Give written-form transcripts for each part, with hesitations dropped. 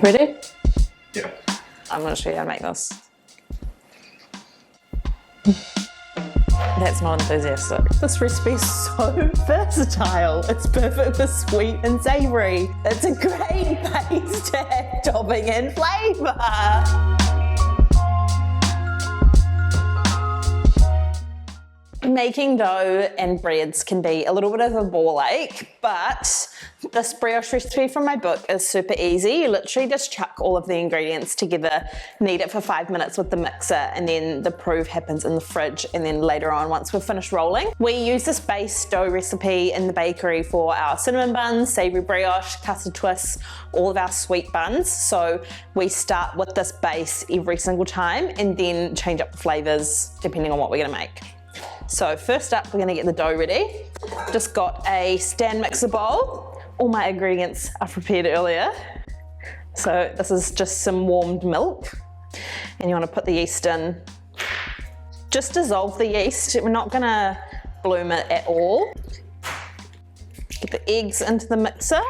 Ready? Yeah. I'm going to show you how to make this. That's not enthusiastic. This recipe is so versatile. It's perfect for sweet and savoury. It's a great base to have topping and flavour. Making dough and breads can be a little bit of a ball ache, but this brioche recipe from my book is super easy. You literally just chuck all of the ingredients together, knead it for 5 minutes with the mixer, and then the proof happens in the fridge, and then later on, once we're finished rolling. We use this base dough recipe in the bakery for our cinnamon buns, savoury brioche, custard twists, all of our sweet buns. So we start with this base every single time and then change up the flavours depending on what we're gonna make. So first up, we're gonna get the dough ready. Just got a stand mixer bowl. All my ingredients are prepared earlier. So this is just some warmed milk. And you wanna put the yeast in. Just dissolve the yeast. We're not gonna bloom it at all. Get the eggs into the mixer.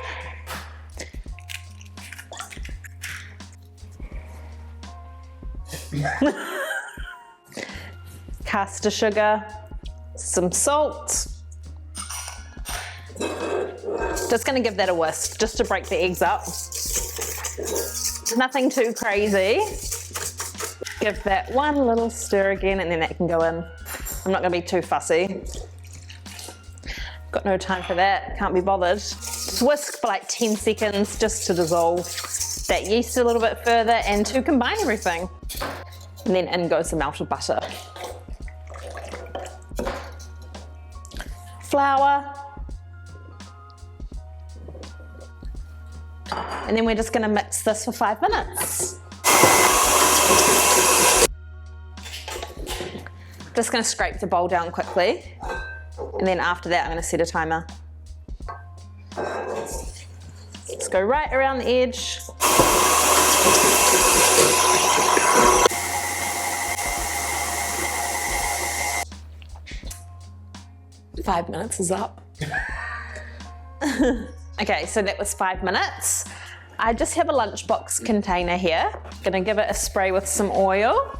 Custard sugar, some salt. Just gonna give that a whisk, just to break the eggs up. Nothing too crazy. Give that one little stir again and then that can go in. I'm not gonna be too fussy. Got no time for that, can't be bothered. Just whisk for like 10 seconds just to dissolve that yeast a little bit further and to combine everything. And then in goes the melted butter. Flour, and then we're just going to mix this for 5 minutes. Just going to scrape the bowl down quickly, and then after that I'm going to set a timer. Let's go right around the edge. Five minutes is up. Okay, so that was 5 minutes. I just have a lunchbox container here. Gonna give it a spray with some oil.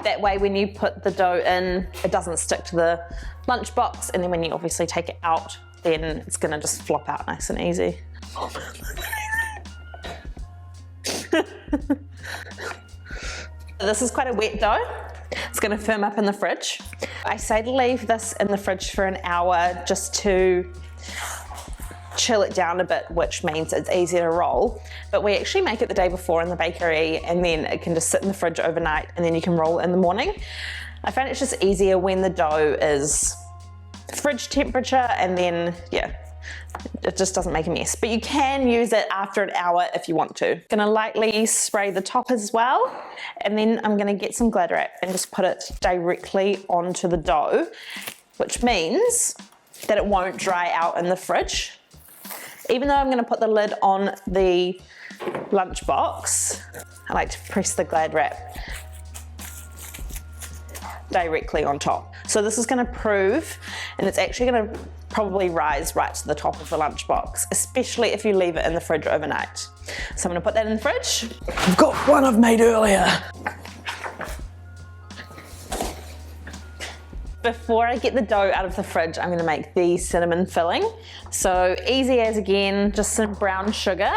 That way when you put the dough in, it doesn't stick to the lunchbox, and then when you obviously take it out, then it's gonna just flop out nice and easy. This is quite a wet dough. It's gonna firm up in the fridge. I say to leave this in the fridge for an hour just to chill it down a bit, which means it's easier to roll. But we actually make it the day before in the bakery, and then it can just sit in the fridge overnight, and then you can roll it in the morning. I find it's just easier when the dough is fridge temperature, and then, yeah, it just doesn't make a mess. But you can use it after an hour if you want to. Gonna lightly spray the top as well, and then I'm gonna get some Glad wrap and just put it directly onto the dough, which means that it won't dry out in the fridge. Even though I'm gonna put the lid on the lunchbox, I like to press the Glad wrap directly on top. So this is gonna prove, and it's actually gonna probably rise right to the top of the lunchbox, especially if you leave it in the fridge overnight. So I'm gonna put that in the fridge. I've got one I've made earlier. Before I get the dough out of the fridge, I'm gonna make the cinnamon filling. So easy as again, just some brown sugar.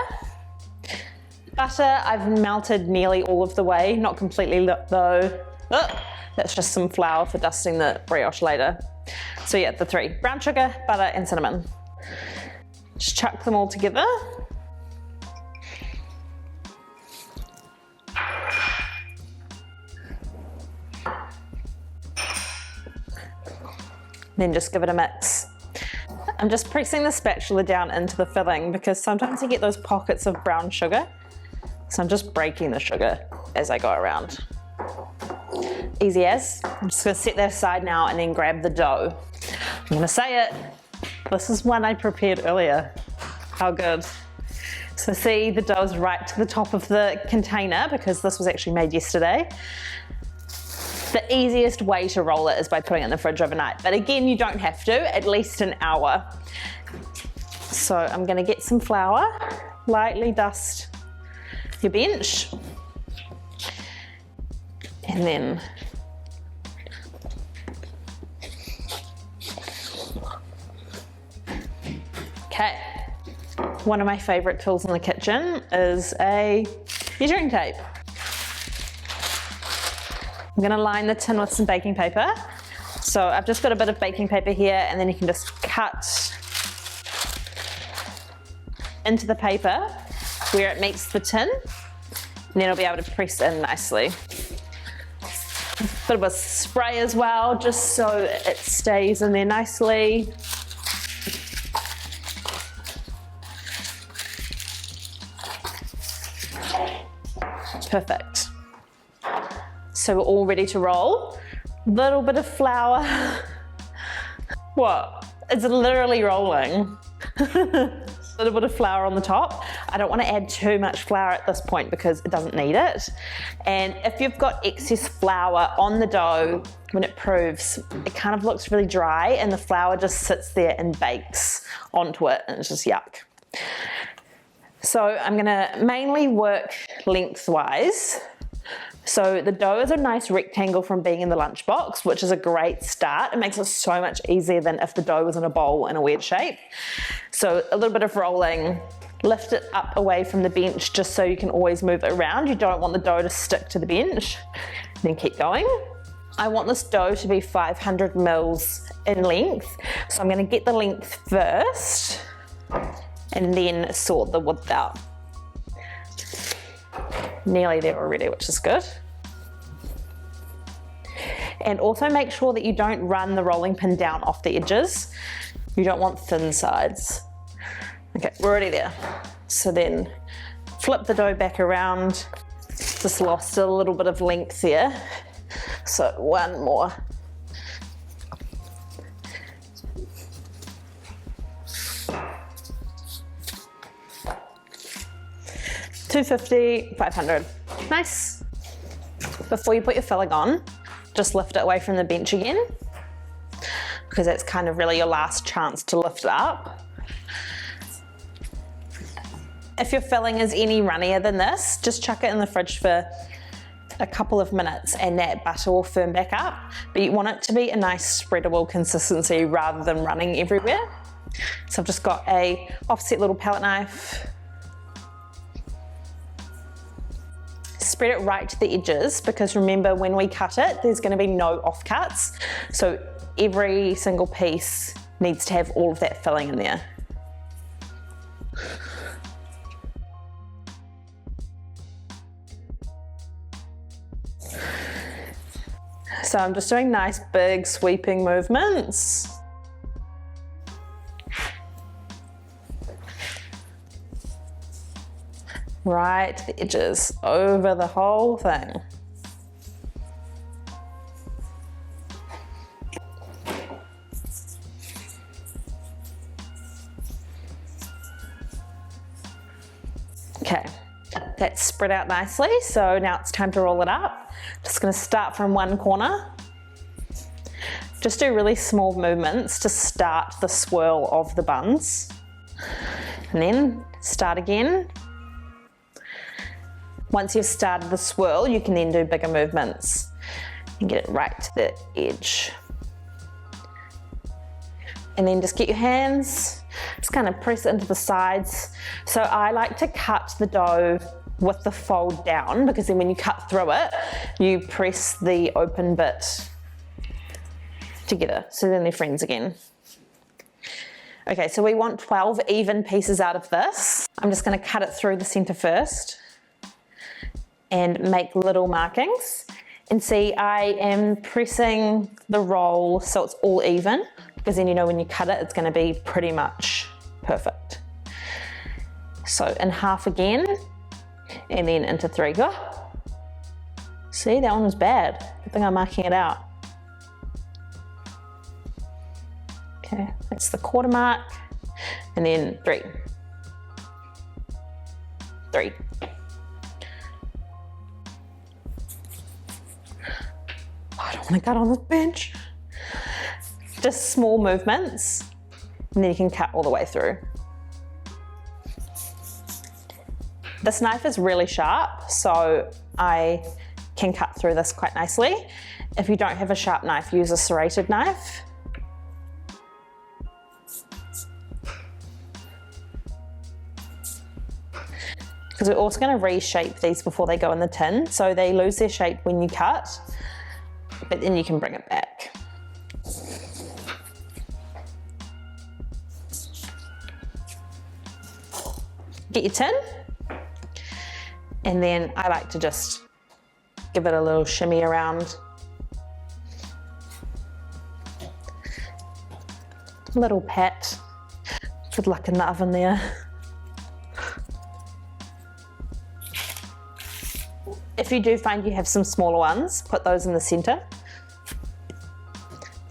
Butter, I've melted nearly all of the way, not completely though. Oh, that's just some flour for dusting the brioche later. So yeah, the three: brown sugar, butter, and cinnamon. Just chuck them all together. Then just give it a mix. I'm just pressing the spatula down into the filling because sometimes you get those pockets of brown sugar. So I'm just breaking the sugar as I go around. Easy as. I'm just gonna set that aside now and then grab the dough. I'm gonna say it. This is one I prepared earlier. How good. So see, the dough is right to the top of the container because this was actually made yesterday. The easiest way to roll it is by putting it in the fridge overnight. But again, you don't have to, at least an hour. So I'm gonna get some flour, lightly dust your bench. And then okay, one of my favorite tools in the kitchen is a measuring tape. I'm gonna line the tin with some baking paper. So I've just got a bit of baking paper here, and then you can just cut into the paper where it meets the tin, and then I'll be able to press in nicely. Bit of a spray as well, just so it stays in there nicely. Perfect. So we're all ready to roll. Little bit of flour. What? It's literally rolling. A little bit of flour on the top. I don't want to add too much flour at this point because it doesn't need it. And if you've got excess flour on the dough, when it proves, it kind of looks really dry and the flour just sits there and bakes onto it, and it's just yuck. So I'm gonna mainly work lengthwise. So the dough is a nice rectangle from being in the lunchbox, which is a great start. It makes it so much easier than if the dough was in a bowl in a weird shape. So a little bit of rolling, lift it up away from the bench just so you can always move it around. You don't want the dough to stick to the bench. Then keep going. I want this dough to be 500 mils in length. So I'm gonna get the length first and then sort the width out. Nearly there already, which is good. And also make sure that you don't run the rolling pin down off the edges. You don't want thin sides. Okay, we're already there. So then flip the dough back around. Just lost a little bit of length there. So one more. $250, $500. Nice. Before you put your filling on, just lift it away from the bench again, because that's kind of really your last chance to lift it up. If your filling is any runnier than this, just chuck it in the fridge for a couple of minutes and that butter will firm back up. But you want it to be a nice spreadable consistency rather than running everywhere. So I've just got a offset little palette knife. Spread it right to the edges, because remember, when we cut it, there's going to be no offcuts. So every single piece needs to have all of that filling in there. So I'm just doing nice big sweeping movements. Right to the edges, over the whole thing. Okay, that's spread out nicely, so now it's time to roll it up. Just gonna start from one corner. Just do really small movements to start the swirl of the buns. And then start again. Once you've started the swirl, you can then do bigger movements and get it right to the edge. And then just get your hands, just kind of press it into the sides. So I like to cut the dough with the fold down, because then when you cut through it, you press the open bit together, so then they're friends again. Okay, so we want 12 even pieces out of this. I'm just gonna cut it through the center first and make little markings. And see, I am pressing the roll so it's all even, because then you know when you cut it, it's gonna be pretty much perfect. So in half again, and then into three. Go. See, that one was bad. Good thing I'm marking it out. Okay, that's the quarter mark, and then three. Three. I don't want to cut on this bench. Just small movements, and then you can cut all the way through. This knife is really sharp, so I can cut through this quite nicely. If you don't have a sharp knife, use a serrated knife. Because we're also going to reshape these before they go in the tin, so they lose their shape when you cut, but then you can bring it back. Get your tin, and then I like to just give it a little shimmy around. Little pat. Good luck in the oven there. If you do find you have some smaller ones, put those in the center,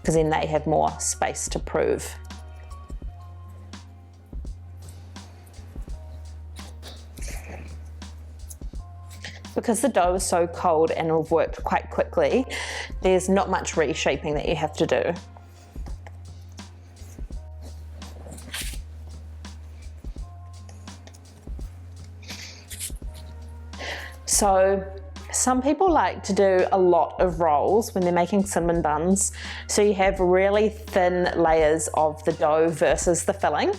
because then they have more space to prove. Because the dough is so cold and will work quite quickly, there's not much reshaping that you have to do. So some people like to do a lot of rolls when they're making cinnamon buns. So you have really thin layers of the dough versus the filling.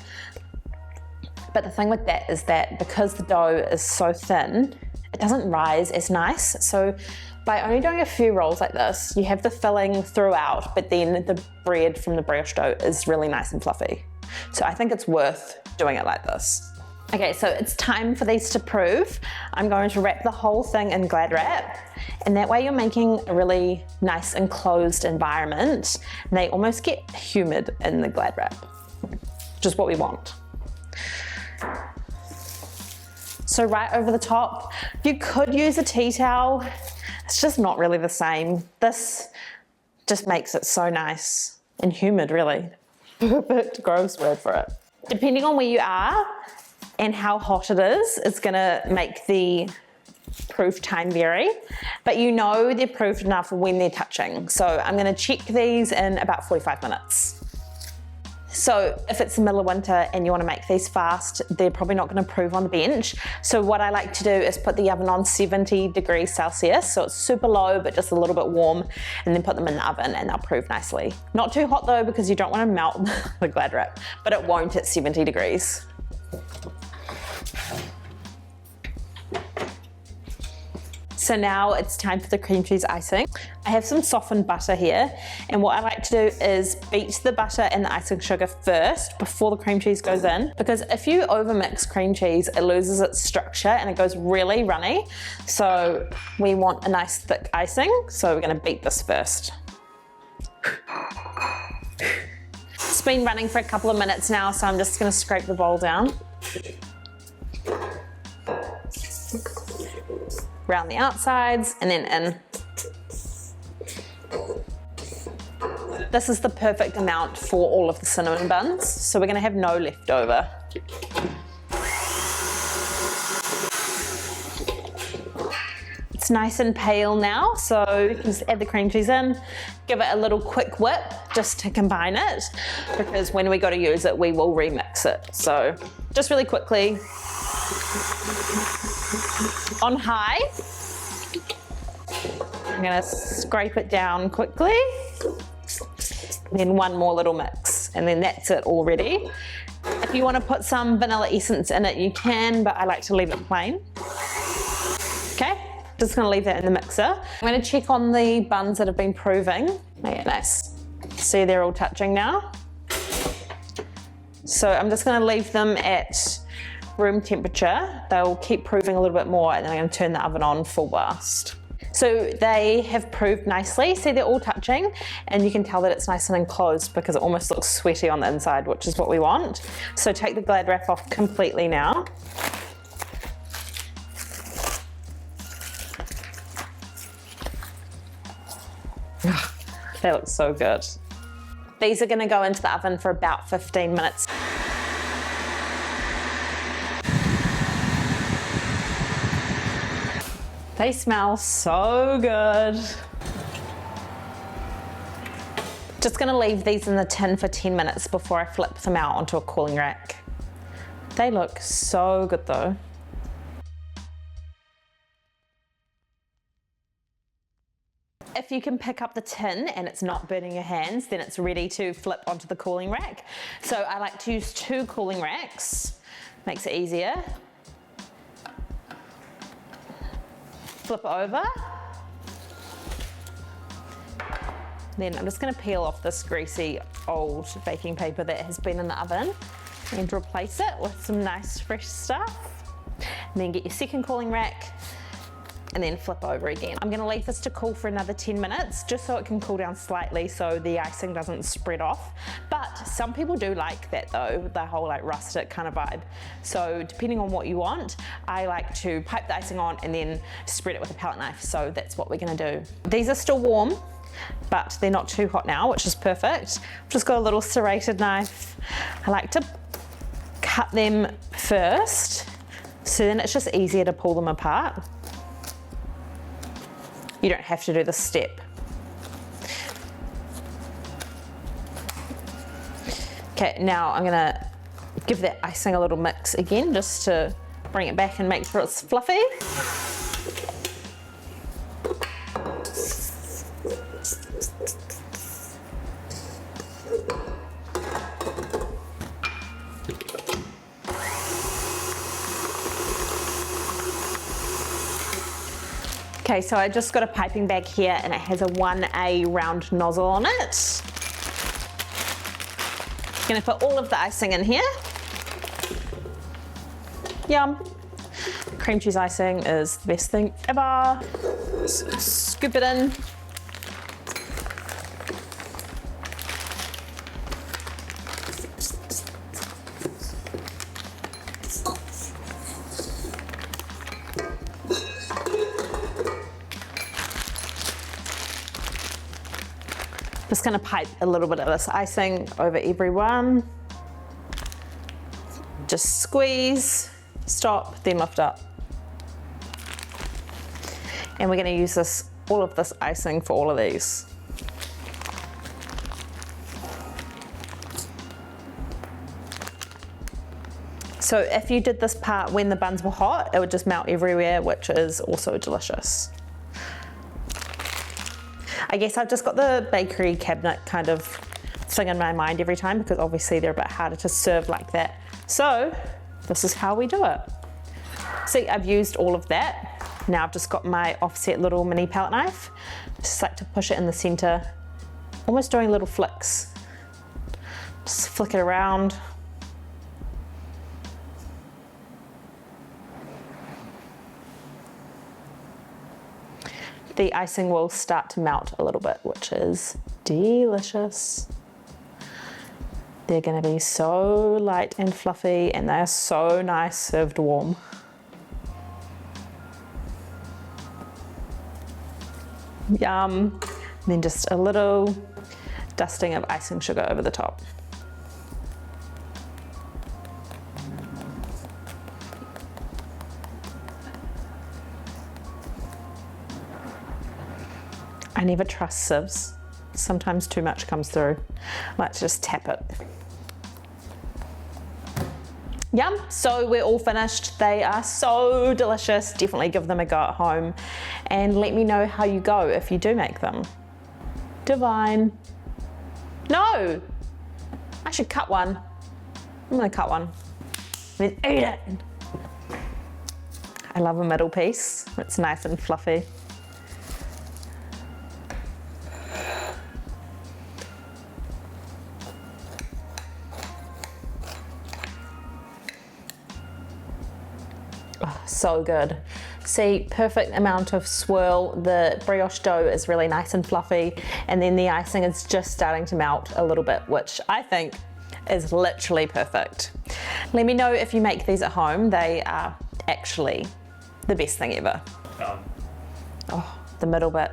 But the thing with that is that because the dough is so thin, it doesn't rise as nice. So by only doing a few rolls like this, you have the filling throughout, but then the bread from the brioche dough is really nice and fluffy. So I think it's worth doing it like this. Okay, so it's time for these to prove. I'm going to wrap the whole thing in Glad wrap, and that way you're making a really nice enclosed environment, and they almost get humid in the Glad wrap, which is what we want. So right over the top, you could use a tea towel. It's just not really the same. This just makes it so nice and humid, really. Perfect gross word for it. Depending on where you are and how hot it is, it's gonna make the proof time vary, but you know they're proofed enough when they're touching. So I'm gonna check these in about 45 minutes. So if it's the middle of winter and you want to make these fast, they're probably not going to prove on the bench. So what I like to do is put the oven on 70 degrees Celsius, so it's super low but just a little bit warm, and then put them in the oven and they'll prove nicely. Not too hot though, because you don't want to melt the Glad wrap, but it won't at 70 degrees. So now it's time for the cream cheese icing. I have some softened butter here, and what I like to do is beat the butter and the icing sugar first before the cream cheese goes in, because if you overmix cream cheese, it loses its structure and it goes really runny. So we want a nice thick icing, so we're gonna beat this first. It's been running for a couple of minutes now, so I'm just gonna scrape the bowl down. Around the outsides and then in. This is the perfect amount for all of the cinnamon buns, so we're gonna have no leftover. It's nice and pale now, so you can just add the cream cheese in, give it a little quick whip just to combine it, because when we go to use it, we will remix it. So just really quickly, on high. I'm gonna scrape it down quickly. Then one more little mix, and then that's it already. If you want to put some vanilla essence in it, you can, but I like to leave it plain. Okay, just gonna leave that in the mixer. I'm gonna check on the buns that have been proving. Yeah, nice. See, they're all touching now. So I'm just gonna leave them at room temperature. They'll keep proving a little bit more, and then I'm going to turn the oven on full blast. So they have proved nicely. See, they're all touching, and you can tell that it's nice and enclosed because it almost looks sweaty on the inside, which is what we want. So take the Glad wrap off completely now. They look so good. These are going to go into the oven for about 15 minutes. They smell so good. Just gonna leave these in the tin for 10 minutes before I flip them out onto a cooling rack. They look so good though. if you can pick up the tin and it's not burning your hands, then it's ready to flip onto the cooling rack. So I like to use 2 cooling racks, makes it easier. Flip it over. Then I'm just gonna peel off this greasy old baking paper that has been in the oven and replace it with some nice fresh stuff. And then get your second cooling rack and then flip over again. I'm gonna leave this to cool for another 10 minutes just so it can cool down slightly so the icing doesn't spread off. But some people do like that though, the whole like rustic kind of vibe. So depending on what you want, I like to pipe the icing on and then spread it with a palette knife. So that's what we're gonna do. These are still warm, but they're not too hot now, which is perfect. I've just got a little serrated knife. I like to cut them first, so then it's just easier to pull them apart. You don't have to do this step. Okay, now I'm gonna give that icing a little mix again, just to bring it back and make sure it's fluffy. Okay, so I just got a piping bag here and it has a 1A round nozzle on it. Gonna put all of the icing in here. Yum. Cream cheese icing is the best thing ever. Scoop it in. Just gonna pipe a little bit of this icing over everyone. Just squeeze, stop, then lift up. And we're gonna use all of this icing for all of these. So if you did this part when the buns were hot, it would just melt everywhere, which is also delicious. I guess I've just got the bakery cabinet kind of thing in my mind every time because obviously they're a bit harder to serve like that. So this is how we do it. See, I've used all of that. Now I've just got my offset little mini palette knife. Just like to push it in the center, almost doing little flicks. Just flick it around. The icing will start to melt a little bit, which is delicious. They're gonna be so light and fluffy and they are so nice served warm. Yum. And then just a little dusting of icing sugar over the top. I never trust sieves. Sometimes too much comes through. Let's just tap it. Yum, so we're all finished. They are so delicious. Definitely give them a go at home and let me know how you go if you do make them. Divine. No, I should cut one. I'm gonna cut one. Then eat it. I love a middle piece. It's nice and fluffy. Oh, so good. See, perfect amount of swirl. The brioche dough is really nice and fluffy, and then the icing is just starting to melt a little bit, which I think is literally perfect. Let me know if you make these at home. They are actually the best thing ever. Oh, the middle bit,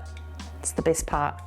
it's the best part.